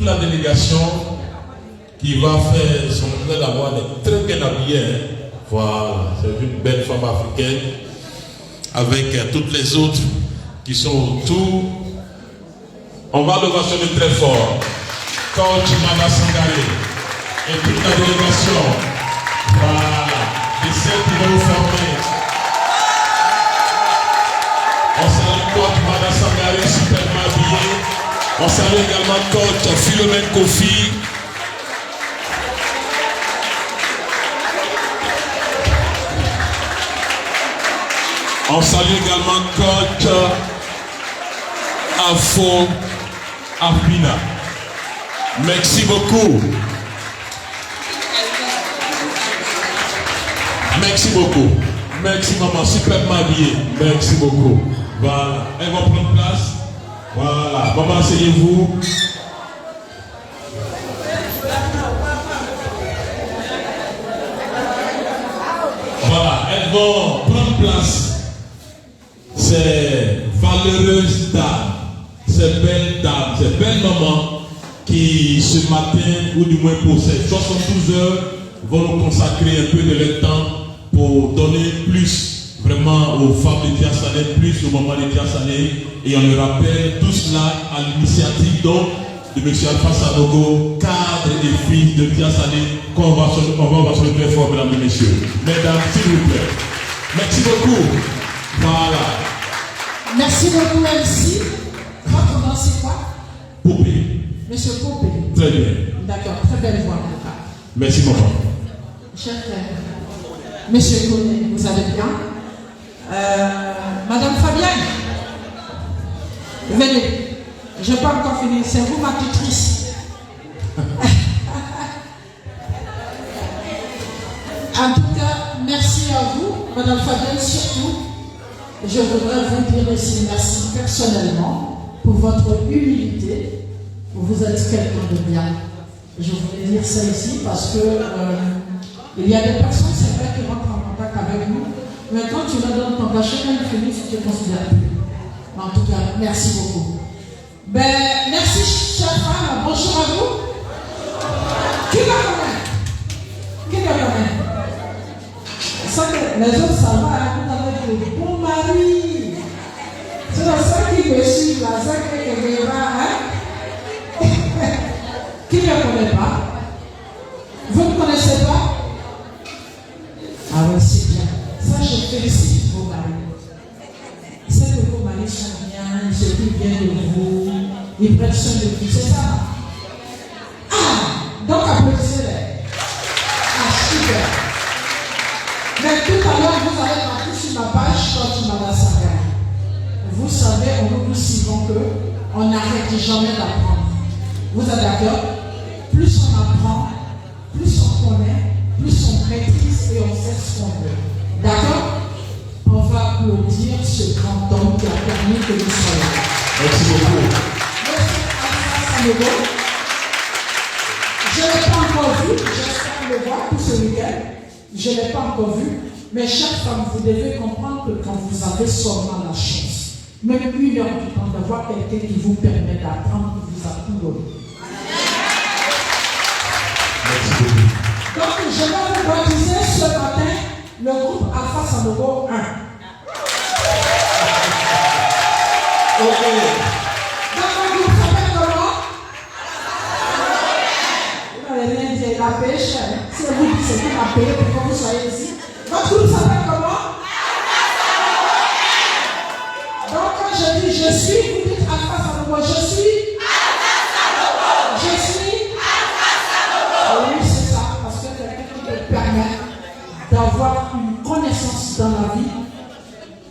La délégation qui va faire son honneur d'avoir très bien habillée. Hein. Voilà, c'est une belle femme africaine avec toutes les autres qui sont autour. On va le mentionner très fort. Coach Mada Sangaré et toute la délégation. Voilà, et celles qui vont nous former. On salue coach Mada Sangaré, superbement habillé. On salue également coach Philomène Kofi. On salue également coach Afo Apina. Merci beaucoup. Merci beaucoup. Merci maman, superbement habillée. Merci beaucoup. Voilà. Elles vont prendre place. Voilà. Maman, asseyez-vous. Voilà. Elles vont prendre place. Ces valeureuses dames, ces belles dames, ces belles mamans qui ce matin, ou du moins pour ces 72 heures, vont nous consacrer un peu de leur temps pour donner plus vraiment aux femmes de Tiasané, plus aux mamans de Tiasané. Et on le rappelle, tout cela à l'initiative donc de M. Alpha Sanogo, cadre et fils de Tiasané, qu'on va se très fort, mesdames et messieurs. Mesdames, s'il vous plaît. Merci beaucoup. Voilà. Merci beaucoup, MC. Votre nom, c'est quoi? Poupée. Monsieur Poupée. Très bien. D'accord, très belle voix. Merci, maman. Cher frère, Monsieur Koné, vous allez bien? Madame Fabienne, venez. Je n'ai pas encore fini. C'est vous, ma tutrice. En tout cas, merci à vous, Madame Fabienne, surtout. Je voudrais vous dire ici merci personnellement pour votre humilité. Vous êtes quelqu'un de bien. Je voulais dire ça ici parce que il y a des personnes, c'est vrai, qui rentrent en contact avec nous, mais quand tu leur donnes ton cachet, même fini, tu ne te considères plus. En tout cas, merci beaucoup. Ben, merci, chère femme. Bonjour à vous. Qui la connaît? Qui la connaît? Ça que les autres, ça va, vous avez de bons maris. C'est ça qui me suit là, ça qui me va, hein? Qui ne connaît pas? Vous ne connaissez pas? Ah oui, c'est bien. Ça, je félicite vos maris. C'est que vos maris sont bien, ils s'occupent bien de vous, ils prennent soin de vous, c'est ça? Ah! Donc applaudissez-les. Ah, super. Mais tout à l'heure, vous allez marquer sur ma page quand tu m'as Sangaré. Vous savez, on nous dit souvent qu'on n'arrête jamais d'apprendre. Vous êtes d'accord? Plus on apprend, plus on connaît, plus on maîtrise et on sait ce qu'on veut. D'accord? On va applaudir ce grand homme qui a permis que nous soyons là. Merci beaucoup. Merci. Je ne l'ai pas encore vu, j'espère le voir pour ce week-end. Je ne l'ai pas encore vu, mais chaque femme, vous devez comprendre que quand vous avez seulement la chance, même 1 heure du temps, d'avoir quelqu'un qui vous permet d'apprendre, vous a tout donné. Merci beaucoup. Donc, je vais vous baptiser ce matin le groupe Alpha Sanogo 1. Ok. Donc, le groupe s'appelle comment? Vous n'avez rien dit, la pêche. C'est vous qui c'est qui m'a payé pour que vous soyez ici. Votre groupe s'appelle comment? Donc, quand je dis je suis, vous dites Alpha Sanogo. Je suis Alpha Sanogo. Je suis Alpha Sanogo. Oui, c'est ça, parce que quelqu'un qui te permet d'avoir une connaissance dans la vie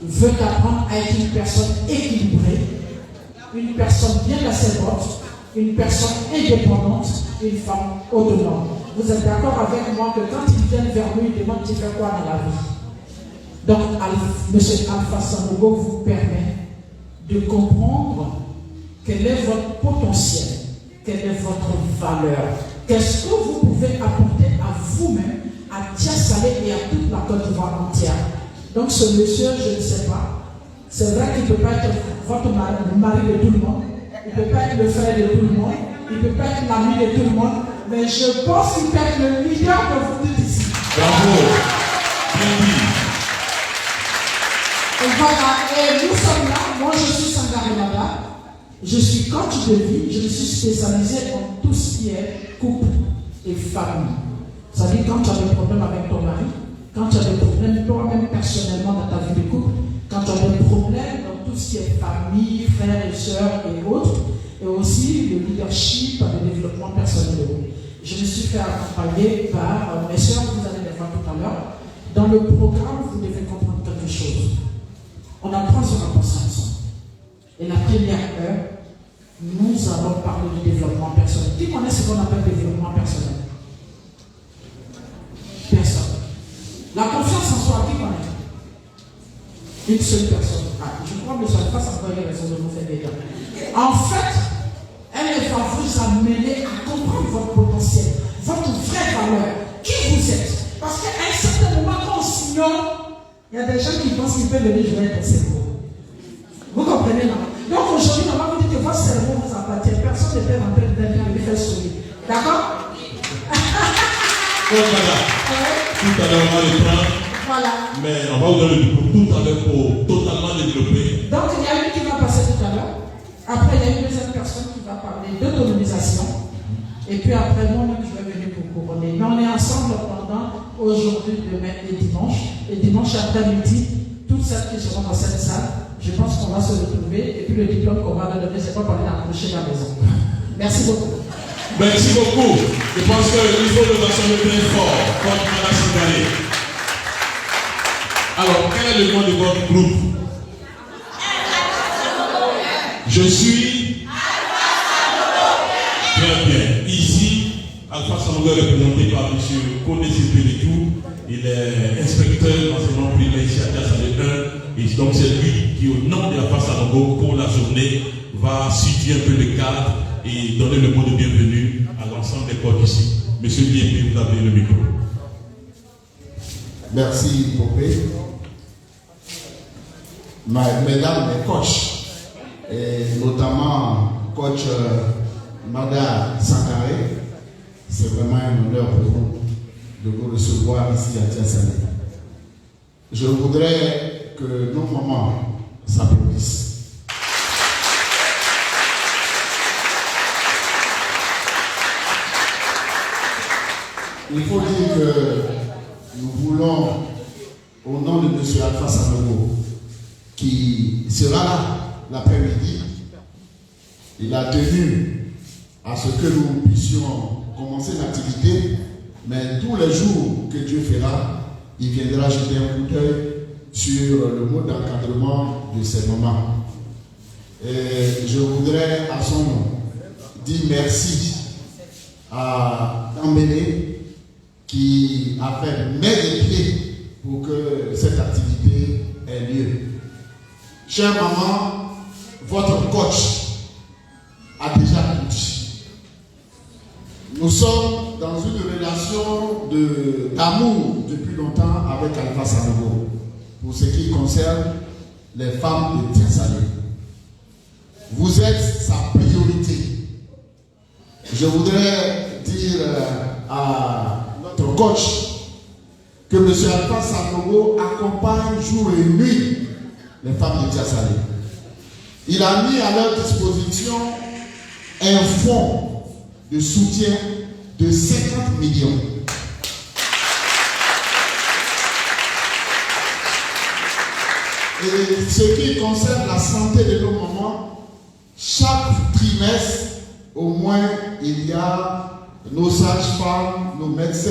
veut t'apprendre à être une personne équilibrée, une personne bien dans ses bottes, une personne indépendante, une femme autonome. Vous êtes d'accord avec moi que quand ils viennent vers nous, ils demandent tu fais quoi dans la vie? Donc, M. Alpha Sanogo vous permet de comprendre quel est votre potentiel, quelle est votre valeur, qu'est-ce que vous pouvez apporter à vous-même, à Tiasané et à toute la Côte d'Ivoire entière. Donc, ce monsieur, je ne sais pas, c'est vrai qu'il ne peut pas être votre mari, le mari de tout le monde, il ne peut pas être le frère de tout le monde, il ne peut pas être l'ami de tout le monde, mais je pense qu'il peut être le leader de vous tous ici. Bravo. Bien dit. Et voilà, et nous sommes là. Moi, je suis Sangare Mada. Je suis coach de vie. Je me suis spécialisée en tout ce qui est couple et famille. Ça veut dire quand tu as des problèmes avec ton mari, quand tu as des problèmes toi-même personnellement dans ta vie de couple, quand tu as des problèmes dans tout ce qui est famille, frères et sœurs et autres, et aussi le leadership, le développement personnel. Je me suis fait accompagner par mes sœurs, vous allez les voir tout à l'heure. Dans le programme, vous devez comprendre quelque chose. On a 3 heures à passer ensemble. Et la première heure, nous allons parler du développement personnel. Qui connaît ce qu'on appelle développement personnel? Personne. La confiance en soi, qui connaît? Une seule personne. Ah, je crois que je ne sais pas encore une raison de vous faire des gars. En fait, elle va vous amener à comprendre votre potentiel, votre vraie valeur, qui vous êtes. Parce qu'à un certain moment, quand on s'ignore, il y a des gens qui pensent qu'ils peuvent venir jouer dans ses cerveau. Vous comprenez, non? Donc aujourd'hui, on va vous dire que votre cerveau vous appartient. Personne ne peut rentrer dedans et lui faire sourire. D'accord? Voilà. Tout à l'heure, on va le prendre. Voilà. Mais on va vous donner le coup tout à l'heure pour totalement développer. Donc il y a une qui va passer tout à l'heure. Après, il y a une deuxième personne qui va parler d'autonomisation. Et puis après, moi-même, je vais venir pour couronner. Mais on est ensemble pendant aujourd'hui, demain et dimanche. Et dimanche après-midi, toutes celles qui seront dans cette salle, je pense qu'on va se retrouver. Et puis le diplôme qu'on va donner, c'est pas parler d'accrocher la maison. Merci beaucoup. Merci beaucoup. Je pense qu'il faut le rassembler très fort, comme Madame Sangare. Alors, quel est le nom de votre groupe? Je suis Très bien. Ici, Alpha Sanogo est représenté par M. Kone Sepelitou. Il est inspecteur d'enseignement primaire ici à Tiasalé 1. Et donc, c'est lui qui, au nom de Alpha Sanogo, pour la journée, va situer un peu le cadre et donner le mot de bienvenue à l'ensemble des coachs ici. Monsieur Liépi, vous avez le micro. Merci, Popé. Mesdames les coachs, et notamment coach Mada Sangare, c'est vraiment un honneur pour vous de vous recevoir ici à Tiasalé. Je voudrais que nos mamans s'applaudissent. Il faut dire que nous voulons, au nom de M. Alpha Sanogo, qui sera là l'après-midi, il a tenu à ce que nous puissions commencer l'activité, mais tous les jours que Dieu fera, il viendra jeter un coup d'œil sur le mode d'encadrement de ces moments. Et je voudrais à son nom dire merci à Dambélé qui a fait mettre les pieds pour que cette activité ait lieu. Chère maman, votre coach a déjà tout dit. Nous sommes dans une relation d'amour depuis longtemps avec Alpha Sanogo pour ce qui concerne les femmes de Tiasalé. Vous êtes sa priorité. Je voudrais dire à notre coach que M. Alpha Sanogo accompagne jour et nuit les femmes de Tiasalé. Il a mis à leur disposition un fonds de soutien de 50 millions. Et ce qui concerne la santé de nos mamans, chaque trimestre, au moins, il y a nos sages-femmes, nos médecins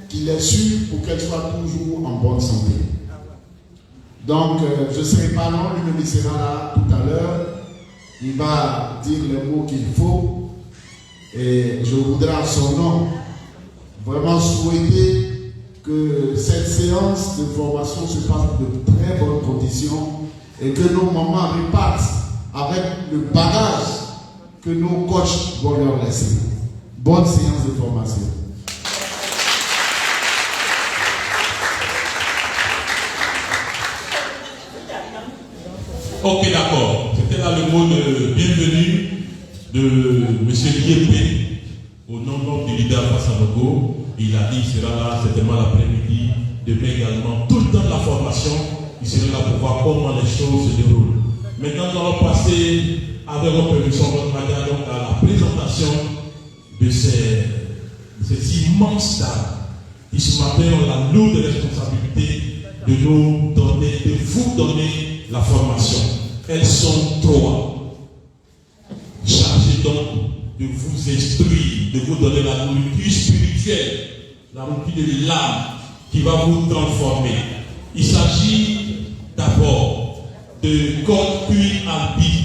qui les suivent pour qu'elles soient toujours en bonne santé. Donc, je ne serai pas long, lui-même il sera là tout à l'heure. Il va dire les mots qu'il faut. Et je voudrais à son nom vraiment souhaiter que cette séance de formation se passe de très bonnes conditions et que nos mamans repartent avec le bagage que nos coachs vont leur laisser. Bonne séance de formation. Ok, d'accord. C'était là le mot de bienvenue de M. Liepé, au nom du leader Fasanogo. Il a dit qu'il sera là certainement l'après-midi, demain également, tout le temps de la formation. Il sera là pour voir comment les choses se déroulent. Maintenant, nous allons passer, avec votre permission, votre madame, donc à la présentation de ces immenses dames qui ce matin ont la lourde responsabilité de nous donner, de vous donner la formation. Elles sont trois. Chargées donc de vous instruire, de vous donner la nourriture spirituelle, la nourriture de l'âme qui va vous transformer. Il s'agit d'abord de Coach Queen Albi.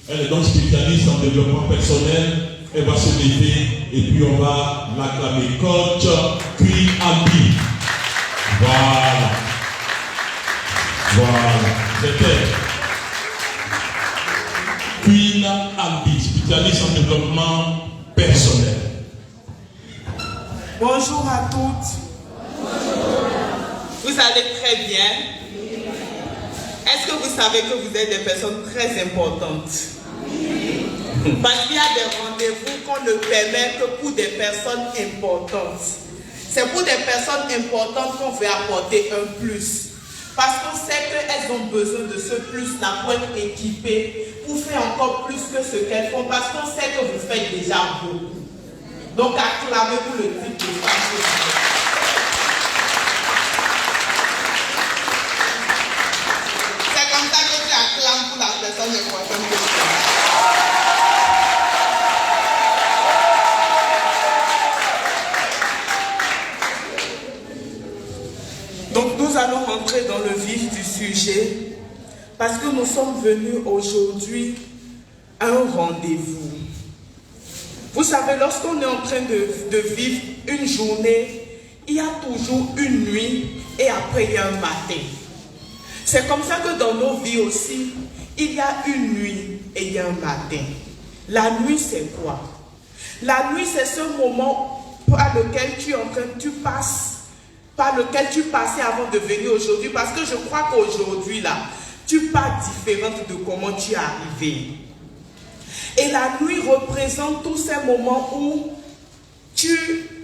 Elle est donc spécialiste en développement personnel. Elle va se lever et puis on va l'acclamer. Coach Queen Albi. Voilà. Voilà. C'est elle. Queen Albi, spécialiste en développement personnel. Bonjour à toutes. Vous allez très bien. Est-ce que vous savez que vous êtes des personnes très importantes? Parce qu'il y a des rendez-vous qu'on ne permet que pour des personnes importantes. C'est pour des personnes importantes qu'on veut apporter un plus. Parce qu'on sait qu'elles ont besoin de ce plus-là pour être équipées, pour faire encore plus que ce qu'elles font. Parce qu'on sait que vous faites déjà beaucoup. Donc acclamez-vous le type de femme que vous êtes. C'est comme ça que tu acclames pour la personne importante que tu es. Donc nous allons rentrer dans le vif du sujet parce que nous sommes venus aujourd'hui à un rendez-vous. Vous savez, lorsqu'on est en train de vivre une journée, il y a toujours une nuit et après il y a un matin. C'est comme ça que dans nos vies aussi, il y a une nuit et il y a un matin. La nuit, c'est quoi? La nuit, c'est ce moment par lequel par lequel tu passais avant de venir aujourd'hui, parce que je crois qu'aujourd'hui, là, tu pars différente de comment tu es arrivé. Et la nuit représente tous ces moments où tu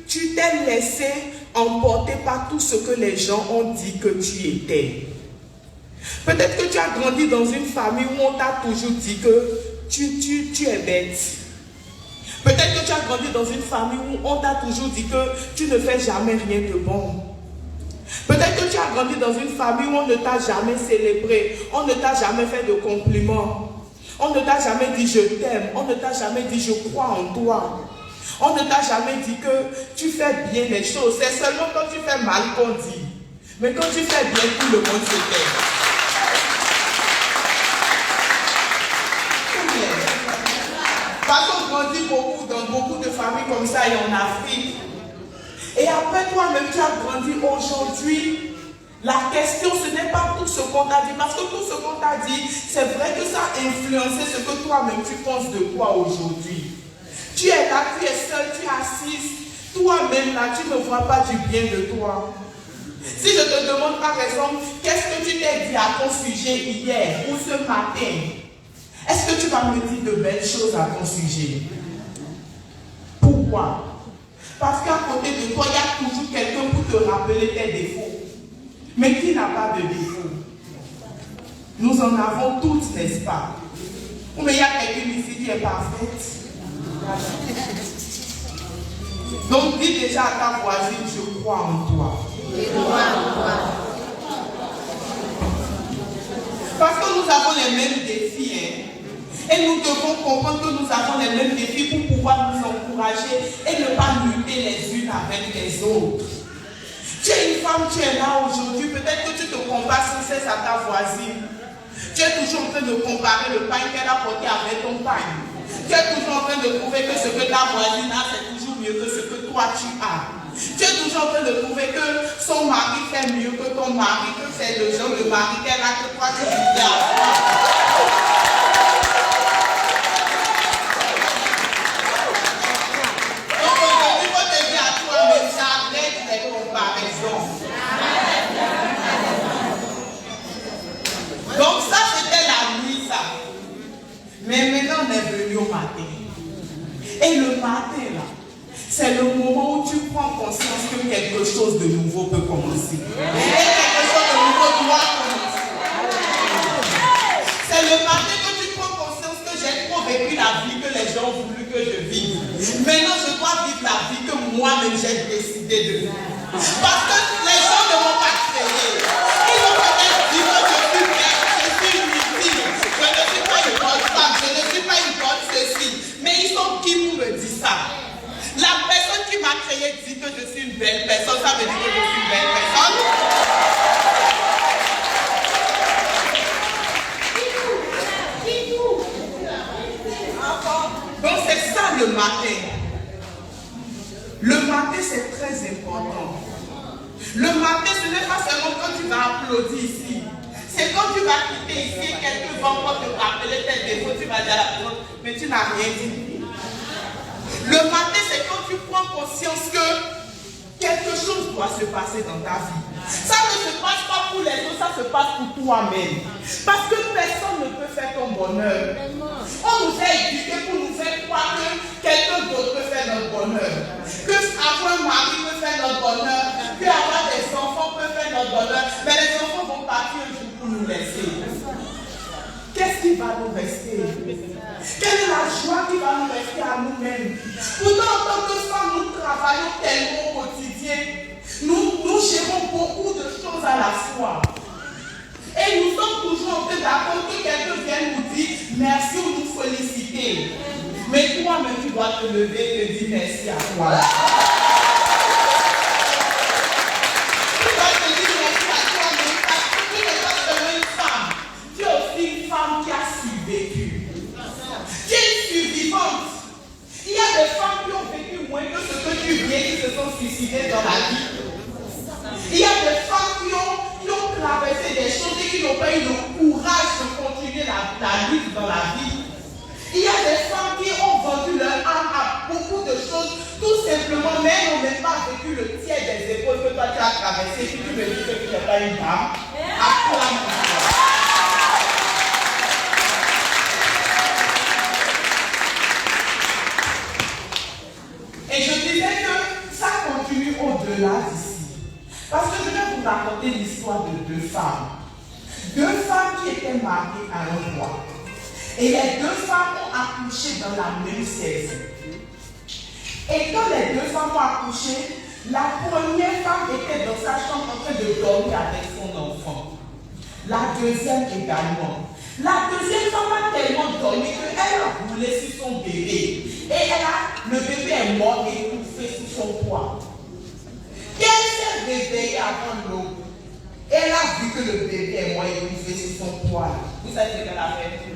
t'es laissé emporter par tout ce que les gens ont dit que tu étais. Peut-être que tu as grandi dans une famille où on t'a toujours dit que tu es bête. Peut-être que tu as grandi dans une famille où on t'a toujours dit que tu ne fais jamais rien de bon. Peut-être que tu as grandi dans une famille où on ne t'a jamais célébré, on ne t'a jamais fait de compliments, on ne t'a jamais dit je t'aime, on ne t'a jamais dit je crois en toi, on ne t'a jamais dit que tu fais bien les choses. C'est seulement quand tu fais mal qu'on dit, mais quand tu fais bien, tout le monde se tait. Parce qu'on grandit beaucoup dans beaucoup de familles comme ça et en Afrique. Et après toi-même, tu as grandi aujourd'hui. La question, ce n'est pas tout ce qu'on t'a dit. Parce que tout ce qu'on t'a dit, c'est vrai que ça a influencé ce que toi-même tu penses de toi aujourd'hui. Tu es là, tu es seul, tu es assise. Toi-même là, tu ne vois pas du bien de toi. Si je te demande par exemple, qu'est-ce que tu t'es dit à ton sujet hier ou ce matin, est-ce que tu vas me dire de belles choses à ton sujet? Pourquoi? Parce qu'à côté de toi, il y a toujours quelqu'un pour te rappeler tes défauts. Mais qui n'a pas de défauts? Nous en avons toutes, n'est-ce pas? Ou mais il y a quelqu'un ici qui est parfaite. Donc dis déjà à ta voisine, je crois en toi. Parce que nous avons les mêmes défis, hein? Et nous devons comprendre que nous avons les mêmes défis pour pouvoir nous encourager et ne pas lutter les unes avec les autres. Tu es une femme, tu es là aujourd'hui, peut-être que tu te compares sans cesse à ta voisine. Tu es toujours en train de comparer le pain qu'elle a porté avec ton pain. Tu es toujours en train de prouver que ce que ta voisine a, c'est toujours mieux que ce que toi tu as. Tu es toujours en train de prouver que son mari fait mieux que ton mari, que c'est le genre de mari qu'elle a, que toi tu disais à toi. Donc ça c'était la nuit ça. Mais maintenant on est venu au matin. quelque chose de nouveau peut commencer. Et quelque chose de nouveau doit commencer. C'est le matin que tu prends conscience que j'ai trop vécu la vie que les gens ont voulu que je vive. Maintenant, je dois vivre la vie que moi-même j'ai décidé de vivre. Parce que les gens ne m'ont pas créé. Ils ont peut-être dit que je suis belle, je suis une victime, je ne suis pas une bonne femme, je ne suis pas une bonne ceci. Mais ils sont qui pour me dire ça? La personne qui m'a créé dit que je suis une belle personne, ça veut dire que je suis une belle personne. Donc c'est ça le matin. Le matin c'est très important. Le matin ce n'est pas seulement quand tu vas applaudir ici. C'est quand tu vas quitter ici, quelques vents vont te rappeler tes défauts, tu vas dire à la personne, mais tu n'as rien dit. Le matin c'est quand tu prends conscience que quelque chose doit se passer dans ta vie. Ça ne se passe pas pour les autres, ça se passe pour toi-même. Parce que personne ne peut faire ton bonheur. On nous a éduqués pour nous faire croire que quelqu'un d'autre peut faire notre bonheur. Que avoir un mari peut faire notre bonheur. Que avoir des enfants peut faire notre bonheur. Mais les enfants vont partir un jour pour nous laisser. Qu'est-ce qui va nous rester? Quelle est la joie qui va nous rester à nous-mêmes? Pourtant, en tant que femmes, nous travaillons tellement au quotidien. Nous gérons beaucoup de choses à la fois. Et nous sommes toujours en train d'attendre que quelqu'un vienne nous dire merci ou nous féliciter. Mais toi-même, tu dois te lever et te dire merci à toi. Tu dois te dire merci à toi-même parce que tu n'es pas seulement une femme. Tu es aussi une femme qui a survécu. Tu es une survivante. Il y a des femmes qui ont vécu moins que ce que tu viens, qui se sont suicidées dans la vie. Il y a des femmes qui ont traversé des choses et qui n'ont pas eu le courage de continuer la lutte dans la vie. Il y a des femmes qui ont vendu leur âme à beaucoup de choses, tout simplement, mais elles n'ont même pas vécu le tiers des épaules que toi tu as traversé. Si tu me dis que tu n'es pas une femme, acclame-toi. Et je disais que ça continue au-delà d'ici. Parce que je vais vous raconter l'histoire de deux femmes. Deux femmes qui étaient mariées à un roi. Et les deux femmes ont accouché dans la même saison. Et quand les deux femmes ont accouché, la première femme était dans sa chambre en train de dormir avec son enfant. La deuxième également. La deuxième femme a tellement dormi qu'elle a roulé sur son bébé. Et le bébé est mort et étouffé sous son poids. Elle s'est réveillée avant l'aube. Elle a vu que le bébé est mort étouffé sur son poids. Vous savez ce qu'elle a fait?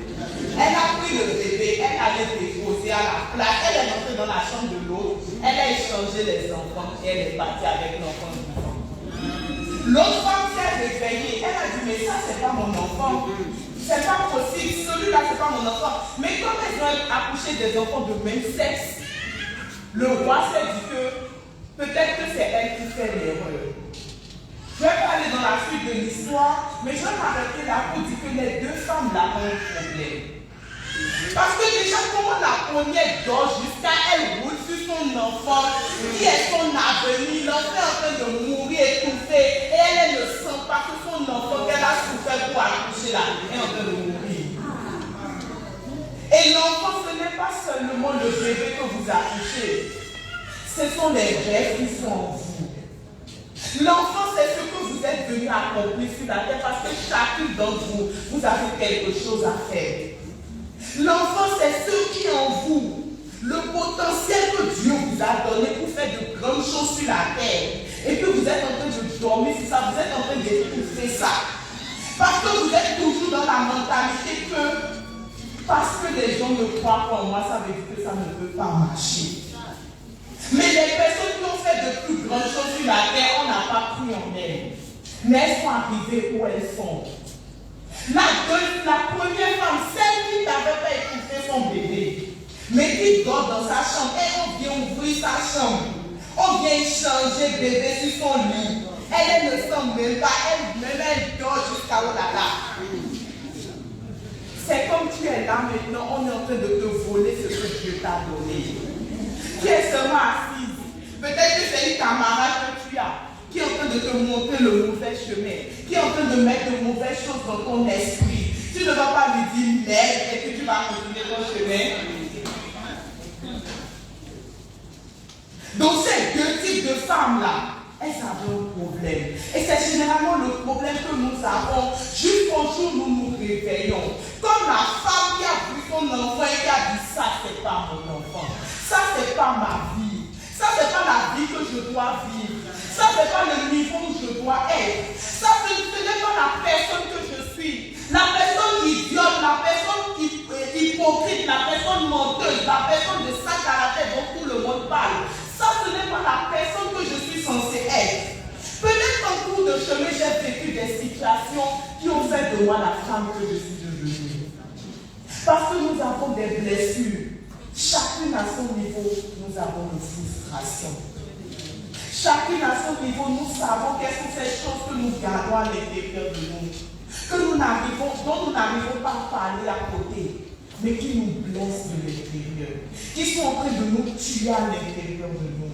Elle a pris le bébé, elle allait déposer à la place. Elle est entrée dans la chambre de l'autre. Elle a échangé les enfants et elle est partie avec l'enfant du enfant. L'autre femme s'est réveillée. Elle a dit, mais ça, c'est pas mon enfant. C'est pas possible. Celui-là, c'est pas mon enfant. Mais quand elles ont accouché des enfants de même sexe, le roi s'est dit que peut-être que c'est elle qui fait l'erreur. Je vais pas aller dans la suite de l'histoire, mais je vais m'arrêter là pour dire que les deux femmes là ont un problème. Parce que déjà, comment la première dort jusqu'à elle roule sur son enfant, qui est son avenir, l'enfant est en train de mourir étouffé, et elle ne sent pas que son enfant qu'elle a souffert pour accoucher là est en train de mourir. Et l'enfant, ce n'est pas seulement le bébé que vous accouchez, ce sont les rêves qui sont en vous. L'enfant, c'est ce que vous êtes venu accomplir sur la terre parce que chacun d'entre vous, vous avez quelque chose à faire. L'enfant, c'est ce qui est en vous, le potentiel que Dieu vous a donné pour faire de grandes choses sur la terre. Et que vous êtes en train de dormir sur ça, vous êtes en train d'étouffer ça. Parce que vous êtes toujours dans la mentalité que parce que les gens ne croient pas en moi, ça veut dire que ça ne peut pas marcher. Mais les personnes qui ont fait de plus grandes choses sur la terre, on n'a pas cru en elles. Mais elles sont arrivées où elles sont. La première femme, celle qui n'avait pas écouté son bébé, mais qui dort dans sa chambre, et on vient ouvrir sa chambre, on vient changer bébé sur son lit. Elle ne sent même pas, elle dort jusqu'à où là là. C'est comme tu es là maintenant, on est en train de te voler ce que Dieu t'a donné. Tu es seulement assise. Peut-être que c'est une camarade que tu as. de te montrer le mauvais chemin, qui est en train de mettre de mauvaises choses dans ton esprit, tu ne vas pas lui dire merde et que tu vas continuer ton chemin. Donc ces deux types de femmes-là, elles avaient un problème. Et c'est généralement le problème que nous avons jusqu'au jour où nous nous réveillons. Comme la femme qui a vu son enfant et qui a dit ça, c'est pas mon enfant. Ça, c'est pas ma vie. Ça, c'est pas la vie que je dois vivre. Ça, c'est pas le niveau où je dois être. Ça, ce n'est pas la personne que je suis. La personne idiote, la personne hypocrite, la personne menteuse, la personne de sac à la tête dont tout le monde parle. Ça, ce n'est pas la personne que je suis censée être. Peut-être qu'en cours de chemin, j'ai vécu des situations qui ont fait de moi la femme que je suis devenue. Parce que nous avons des blessures. Chacune à son niveau, nous avons des frustrations. Chacune à son niveau, nous savons quelles sont ces choses que nous gardons à l'intérieur de nous. Dont nous n'arrivons pas à parler à côté, mais qui nous blessent de l'intérieur, qui sont en train de nous tuer à l'intérieur de nous.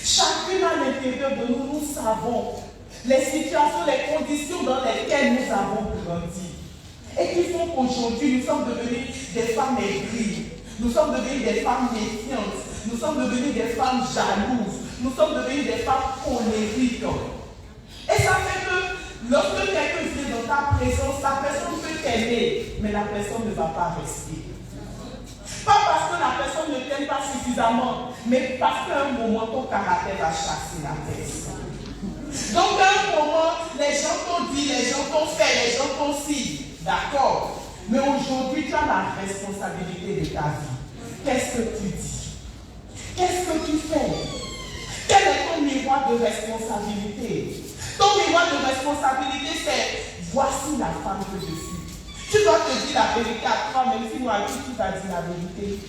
Chacune à l'intérieur de nous, nous savons les situations, les conditions dans lesquelles nous avons grandi. Et qui font qu'aujourd'hui, nous sommes devenus des femmes aigries, nous sommes devenus des femmes méfiantes, nous sommes devenus des femmes jalouses, nous sommes devenus des femmes colériques. Et ça fait que lorsque quelqu'un vient dans ta présence, la personne peut t'aimer, mais la personne ne va pas rester. Pas parce que la personne ne t'aime pas suffisamment, mais parce qu'à un moment, ton caractère va chasser la personne. Donc à un moment, les gens t'ont dit, les gens t'ont fait, les gens t'ont si. D'accord. Mais aujourd'hui, tu as la responsabilité de ta vie. Qu'est-ce que tu dis? Qu'est-ce que tu fais? Quel est ton miroir de responsabilité? Ton miroir de responsabilité, c'est voici la femme que je suis. Tu dois te dire la vérité à toi, même si moi, tu vas dire la vérité.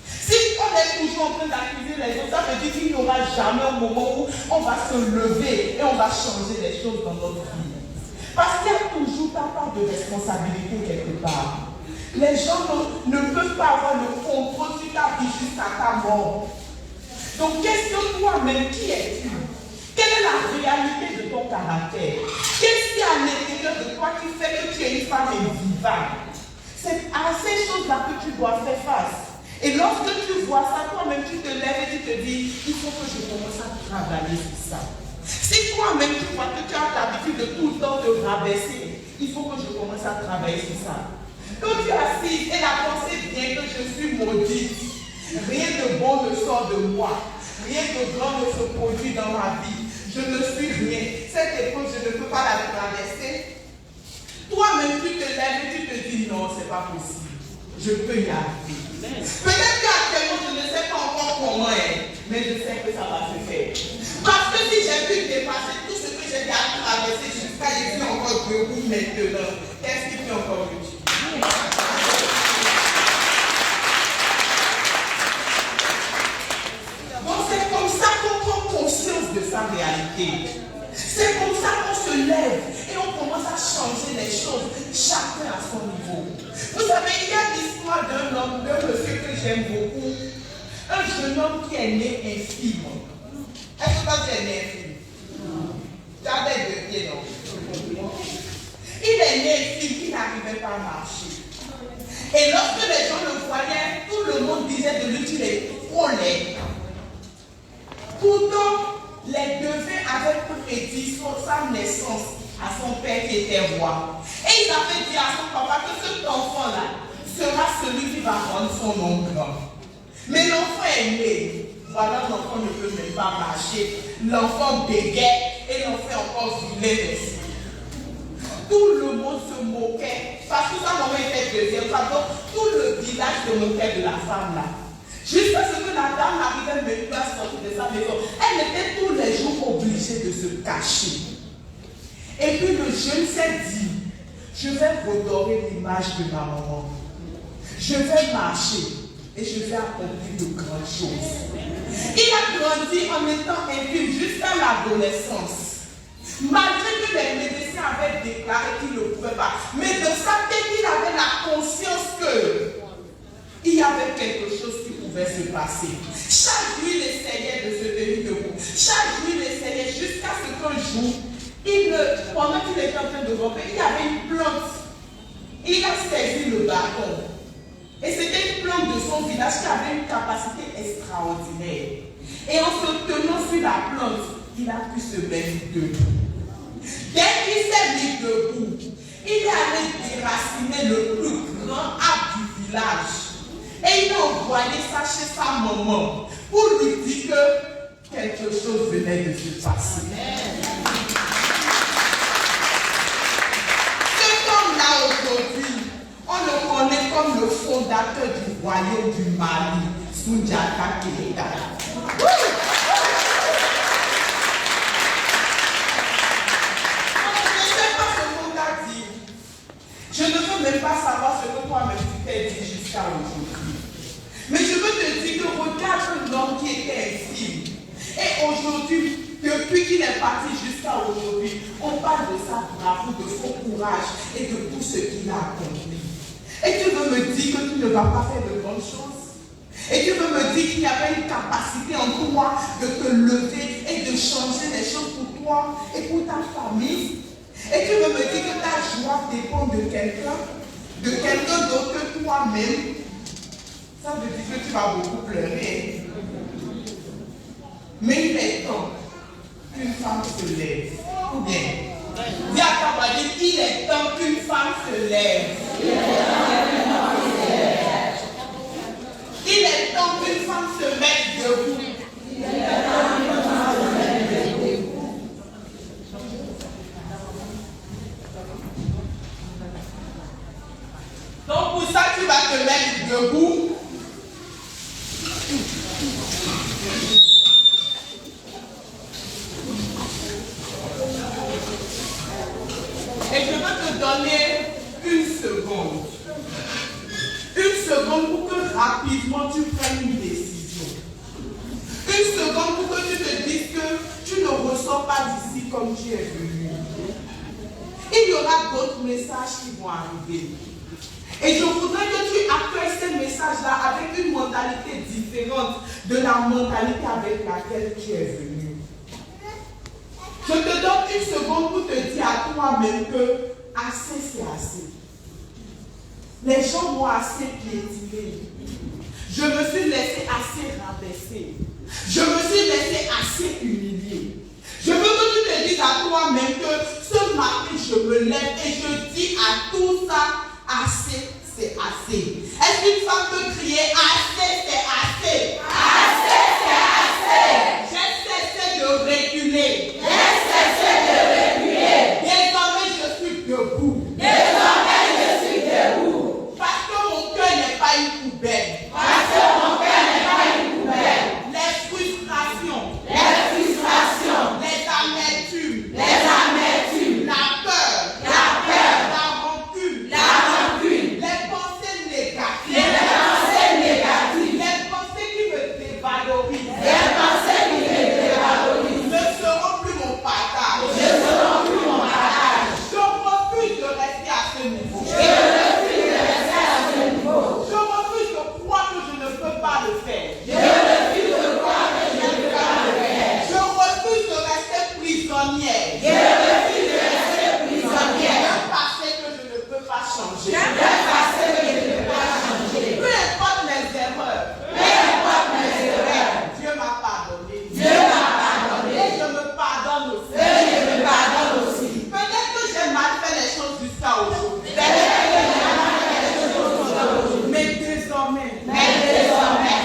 Si on est toujours en train d'accuser les autres, ça veut dire qu'il n'y aura jamais un moment où on va se lever et on va changer les choses dans notre vie. Parce qu'il y a toujours ta part de responsabilité quelque part. Les gens ne peuvent pas avoir le contrôle sur ta vie jusqu'à ta mort. Donc questionne toi-même, qui es-tu? Quelle est la réalité de ton caractère? Qu'est-ce qu'il y a à l'intérieur de toi qui fait que tu es une femme vivante? C'est à ces choses-là que tu dois faire face. Et lorsque tu vois ça, toi-même tu te lèves et tu te dis, il faut que je commence à travailler sur ça. Si toi-même tu vois que tu as l'habitude de tout le temps te rabaisser, il faut que je commence à travailler sur ça. Quand tu es assise et la pensée vient que je suis maudite, rien de bon ne sort de moi, rien de grand ne se produit dans ma vie, je ne suis rien, cette épreuve je ne peux pas la traverser. Toi-même tu te lèves et tu te dis non, c'est pas possible, je peux y arriver. Peut-être qu'actuellement je ne sais pas encore comment mais je sais que ça va se faire. Parce que si j'ai pu dépasser tout ce que j'ai à traverser jusqu'à y suis encore debout maintenant, qu'est-ce qui peut encore me tuer? Donc c'est comme ça qu'on prend conscience de sa réalité. C'est comme ça qu'on se lève et on commence à changer les choses, chacun à son niveau. Vous savez, il y a l'histoire d'un homme, d'un monsieur que j'aime beaucoup, un jeune homme qui est né infime. Est-ce que tu es né infime? Tu as des deux pieds, non? Il est né infime, il n'arrivait pas à marcher. Et lorsque les gens le voyaient, tout le monde disait de lui qu'il est trop laid. Pourtant, les devins avaient prédit sa naissance à son père qui était roi. Et il avait dit à son papa que cet enfant-là sera celui qui va rendre son nom grand. Mais l'enfant est né. Voilà, l'enfant ne peut même pas marcher. L'enfant bégaye et l'enfant est encore vilain dessus. Tout le monde se moquait. Parce que sa maman était deuxième femme. Donc tout le village se moquait de la femme là. Jusqu'à ce que la dame n'arrivait même plus à sortir de sa maison. Elle était tous les jours obligée de se cacher. Et puis le jeune s'est dit, je vais redorer l'image de ma maman. Je vais marcher et je vais accomplir de grandes choses. Il a grandi en étant infime jusqu'à l'adolescence. Malgré que les médecins avaient déclaré qu'il ne pouvait pas. Mais de sa tête, il avait la conscience qu'il y avait quelque chose qui pouvait se passer. Chaque jour, il essayait de se tenir debout. Chaque jour, il essayait jusqu'à ce qu'un développé. Il y avait une plante. Il a saisi le bâton. Et c'était une plante de son village qui avait une capacité extraordinaire. Et en se tenant sur la plante, il a pu se mettre debout. Dès qu'il s'est mis debout, il est allé déraciner le plus grand arbre du village. Et il a envoyé ça chez sa maman pour lui dire que quelque chose venait de se passer. Cet homme-là aujourd'hui, on le connaît comme le fondateur du royaume du Mali, Soundiata Keita. Je ne veux même pas savoir ce que toi-même tu t'es dit jusqu'à aujourd'hui. Mais je veux te dire que regarde l'homme qui était infime. Et aujourd'hui, depuis qu'il est parti jusqu'à aujourd'hui, on parle de sa bravoure, de son courage et de tout ce qu'il a accompli. Et tu veux me dire que tu ne vas pas faire de bonnes choses? Et tu veux me dire qu'il y avait une capacité en toi de te lever et de changer les choses pour toi et pour ta famille? Et tu veux me dire que ta joie dépend de quelqu'un d'autre que toi-même? Ça veut dire que tu vas beaucoup pleurer. Mais il est temps qu'une femme se lève. Ou bien, dis à ta voisine, il est temps qu'une femme se lève. Il est temps qu'une femme se mette debout. Donc pour ça, tu vas te mettre debout. Et je veux te donner une seconde. Une seconde pour que rapidement tu prennes une décision. Une seconde pour que tu te dises que tu ne ressors pas d'ici comme tu es venu. Il y aura d'autres messages qui vont arriver. Et je voudrais que tu accueilles ces messages-là avec une mentalité différente de la mentalité avec laquelle tu es venu. Je te donne une seconde pour te dire à toi-même que assez c'est assez. Les gens m'ont assez piétiné. Je me suis laissé assez rabaisser. Je me suis laissé assez humilier. Je veux que tu te dises à toi-même que ce matin je me lève et je dis à tout ça, assez c'est assez. Est-ce qu'une femme peut crier assez c'est assez? Assez c'est assez. J'ai cessé de reculer. J'ai cessé de reculer. Désormais je suis debout. Désormais je suis debout. Parce que mon cœur n'est pas une poubelle. Parce que mon cœur n'est pas une poubelle. Les frustrations. Les frustrations. Les amertumes. Les amertumes. La peur. La peur. La rancune. La rancune. Les pensées négatives. Les pensées négatives. Les pensées qui me dévalorisent. Les pensées qui me dévalorisent. Ne seront plus mon partage. Ne seront plus mon partage. Je refuse de rester à ce niveau. Je refuse de rester à ce niveau. Je refuse de croire que je ne peux pas le faire. Je refuse de croire que je ne peux pas le faire. Je refuse de rester prisonnière. Je refuse de rester prisonnière. D'un passé que je ne peux pas changer. D'un passé que je ne peux pas changer. Peu importe mes erreurs. Peu importe mes erreurs. Dieu m'a pardonné. Dieu m'a pardonné. Et je me pardonne aussi. Et je me pardonne aussi. Peut-être que j'ai mal fait les choses jusqu'à aujourd'hui. Peut-être que j'ai mal fait les choses jusqu'à aujourd'hui. Mais désormais,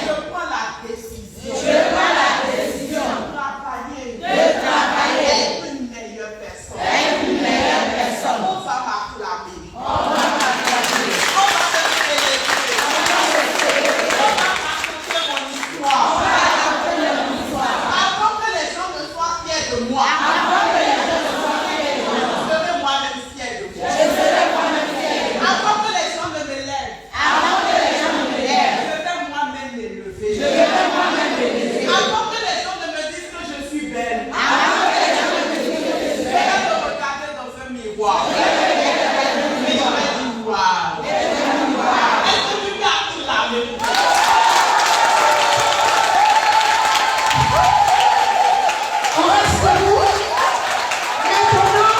je prends la décision. Je prends la décision de travailler, être une meilleure personne. Être une meilleure personne. On va m'acclamer. On va m'acclamer. On va me célébrer. On va me célébrer. On va raconter mon histoire. On va raconter mon histoire. Avant que les gens ne soient fiers de moi. Avant que les gens ne soient fiers de moi. Je serai moi-même fier de moi. Je serai moi-même fier de moi. Avant que les gens ne me lèvent. Avant que les gens ne me lèvent. Je vais moi-même les lever. Je vais moi-même les lever. Avant que les gens ne me disent que je suis belle. Avant que les gens ne me disent que je suis belle. Je vais me regarder dans un miroir. Et je vais dire waouh. Est-ce que tu peux acclamer? On reste debout. Maintenant,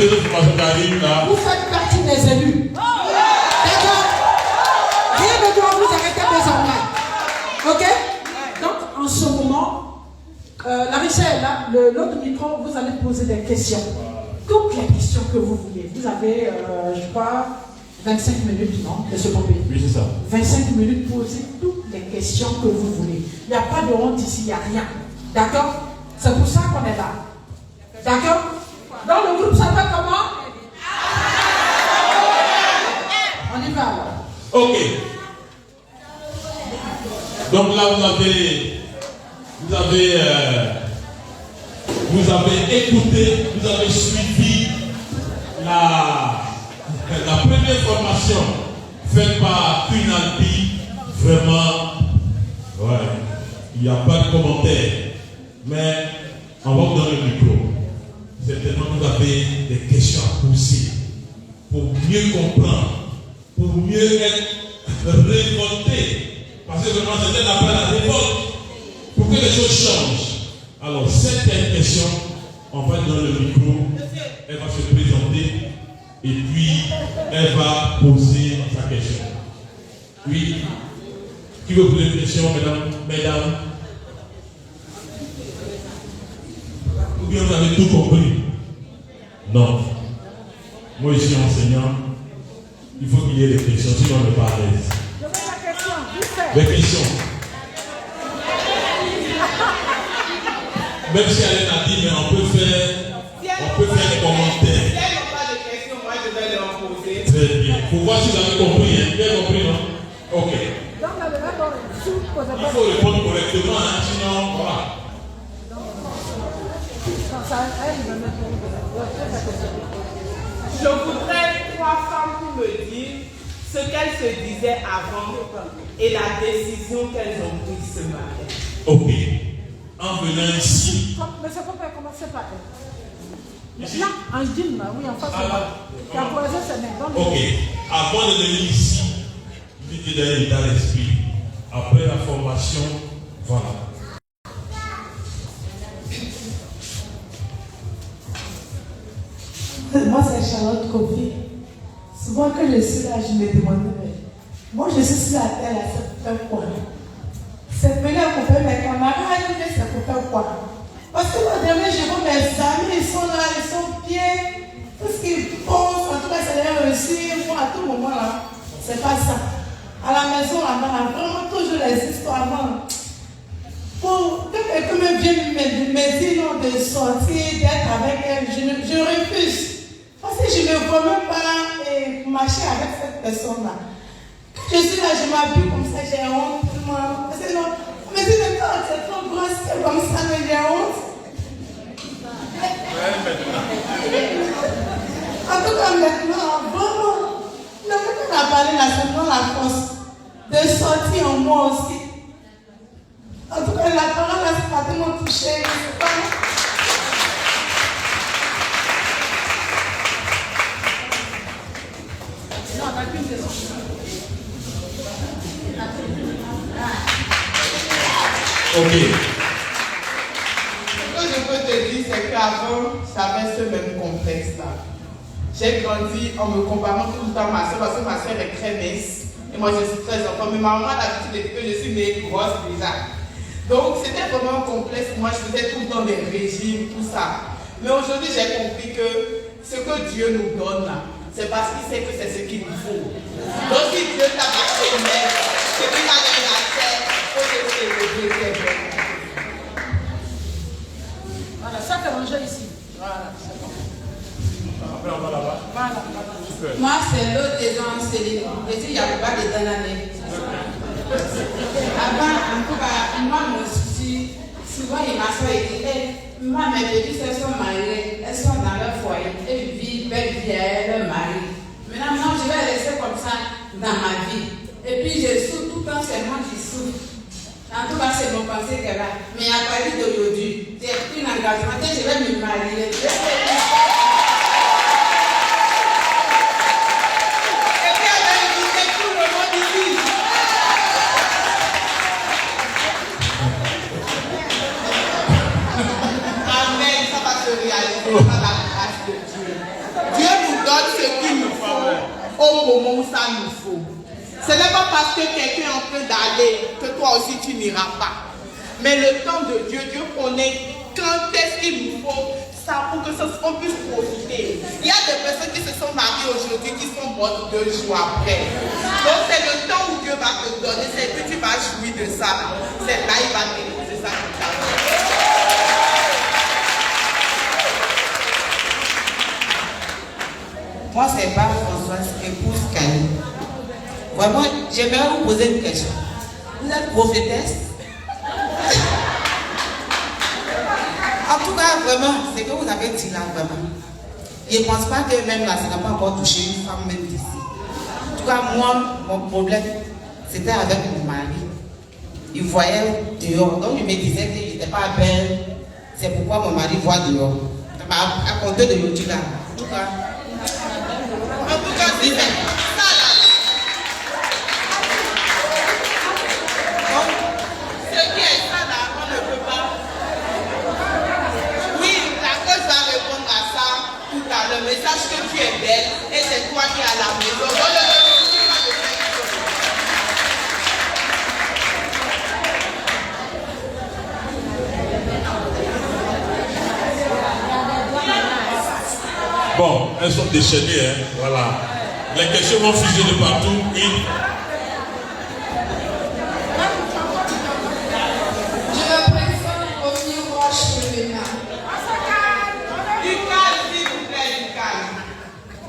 deux autres formations qui arrivent là. Vous faites partie des élus. D'accord? Rien ne doit vous arrêter désormais. Ok? Donc, en ce moment, Larissa est là, l'autre micro, vous allez poser des questions. Toutes les questions que vous voulez. Vous avez, je crois, 25 minutes, non, de ce Pompé? Oui, c'est ça. 25 minutes, posez toutes les questions que vous voulez. Il n'y a pas de honte ici, il n'y a rien. D'accord? C'est pour ça qu'on est là. D'accord? Dans le groupe, ça va comment? On y va alors. Ok. Donc là, vous avez écouté, vous avez suivi la première formation faite par Queen Alpi. Vraiment, ouais, il n'y a pas de commentaire. Mais on va vous donner le micro. Certainement, vous avez des questions à poser pour mieux comprendre, pour mieux être révolté. Parce que vraiment, c'était un appel à la révolte pour que les choses changent. Alors, certaines questions, on va lui donner le micro, elle va se présenter et puis elle va poser sa question. Oui. Qui veut poser une question, mesdames? Ou bien vous avez tout compris? Non. Moi, je suis enseignant. Il faut qu'il y ait des questions, sinon on n'est pas à l'aise. Je veux la question, vite fait. Des questions. Même si elle a dit, mais on peut faire des commentaires. Si elles n'ont pas de questions, moi je vais leur poser. Très bien. Pour voir si vous avez compris. Hein. Bien compris, non? Ok. Il faut répondre correctement, hein, sinon, voilà. Je voudrais 3 femmes qui me disent ce qu'elles se disaient avant et la décision qu'elles ont prise ce matin. Ok. En venant ici. Mais ça peut pas commencer par elle. Là, en gym, oui, en face de moi. Tu as posé ses mains. Ok. Avant de venir ici, vous dites d'un état d'esprit. Après la formation, voilà. Moi, c'est Charlotte Kofi. Souvent que je suis là, je me demande, mais moi, je suis sur la terre, là, c'est pour faire quoi? C'est venu pour faire mes camarades, mais c'est pour faire quoi? Parce que moi, demain, je vois mes amis, ils sont là, ils sont bien. Tout ce qu'ils pensent, en tout cas, c'est les réussir. Moi, à tout moment, là, c'est pas ça. À la maison, là-bas, vraiment, toujours les histoires. Pour que quelqu'un me vienne me dire non, de sortir, d'être avec elle, je refuse. Parce que je ne veux même pas marcher avec cette personne-là. Quand je suis là, je m'habille comme ça, j'ai honte. Parce que non, mais si le corps c'est trop grosse, c'est comme ça, mais j'ai honte. En tout cas, maintenant, vraiment, le fait qu'on a parlé là, c'est vraiment la force de sortir en moi aussi. En tout cas, la parole là, c'est pas tellement touché. Non, on n'a qu'une question. Ok. Ce que je peux te dire, c'est qu'avant, j'avais ce même complexe-là. J'ai grandi en me comparant tout le temps à ma soeur, parce que ma soeur est très mince. Et moi, je suis très enfant. Mais ma maman a l'habitude de dire que je suis née grosse déjà. Donc, c'était vraiment complexe. Moi, je faisais tout le temps des régimes, tout ça. Mais aujourd'hui, j'ai compris que ce que Dieu nous donne là, c'est parce qu'il sait que c'est ce qu'il nous faut. Donc, si Dieu t'a pas donné, ce qu'il a donné à terre, il faut que c'est le Dieu. Voilà, ça fait manger ici. Voilà, c'est bon. Après, on va là-bas. Voilà. Moi, c'est l'autre des gens, c'est les petits Yakuba de Danane. Avant, en tout cas, moi, mon souci, souvent, il m'a dit, moi, mes petits sœurs sont mariées, elles sont dans leur foyer, elles vivent belle vie à leur mari. Maintenant, moi, je vais rester comme ça dans ma vie. Et puis, je souffre tout le temps, c'est moi qui souffre. En tout cas, c'est mon pensée qu'elle a. Mais à partir d'aujourd'hui, j'ai pris un engagement, je vais me marier. Amen, ça va se réaliser par la grâce de Dieu. au moment où ça nous faut. Ce n'est pas parce que quelqu'un est en train d'aller que toi aussi tu n'iras pas. Mais le temps de Dieu, Dieu connaît quand est-ce qu'il nous faut ça pour que on puisse profiter. Il y a des personnes qui se sont mariées aujourd'hui qui sont mortes 2 jours après. Donc c'est le temps où Dieu va te donner, c'est que tu vas jouir de ça. C'est là il va te déposer ça. Moi, c'est pas Françoise, épouse Kali. Vraiment, j'aimerais vous poser une question. Vous êtes prophétesse? En tout cas, vraiment, c'est que vous avez dit là, vraiment. Je ne pense pas que même là, ça n'a pas encore touché une femme même d'ici. En tout cas, moi, mon problème, c'était avec mon mari. Il voyait dehors. Donc, il me disait qu'il n'était pas belle. C'est pourquoi mon mari voit dehors. Ça m'a raconté de l'autre là. En tout cas, c'est ça là. Donc, ce qui est ça là, on ne peut pas. Oui, la cause va répondre à ça tout à l'heure. Mais sache que tu es belle et c'est toi qui es à la maison. Donc, le réfléchis pas de faire Bon, elles sont déchaînées, hein, voilà. Les questions vont fuser de partout. Je me présente au miroir Chevena. du calme, s'il vous plaît, du calme.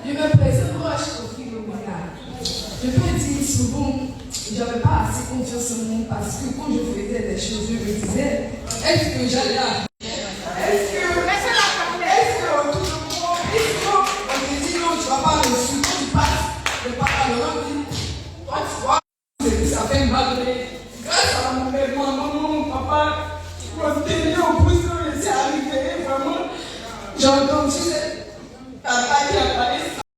Je me présente proche au phénoménal. Je peux dire souvent, je n'avais pas assez confiance en moi parce que quand je faisais des choses, je me disais, est-ce que j'allais à... Est-ce que tout le monde, on me dit non, tu ne vas pas reçu, quand tu passes, le papa le dit, toi tu vois, ça fait mal, mais grâce à mon père, maman, mon papa, mon télé, au pouce, c'est arrivé, vraiment, j'ai entendu cette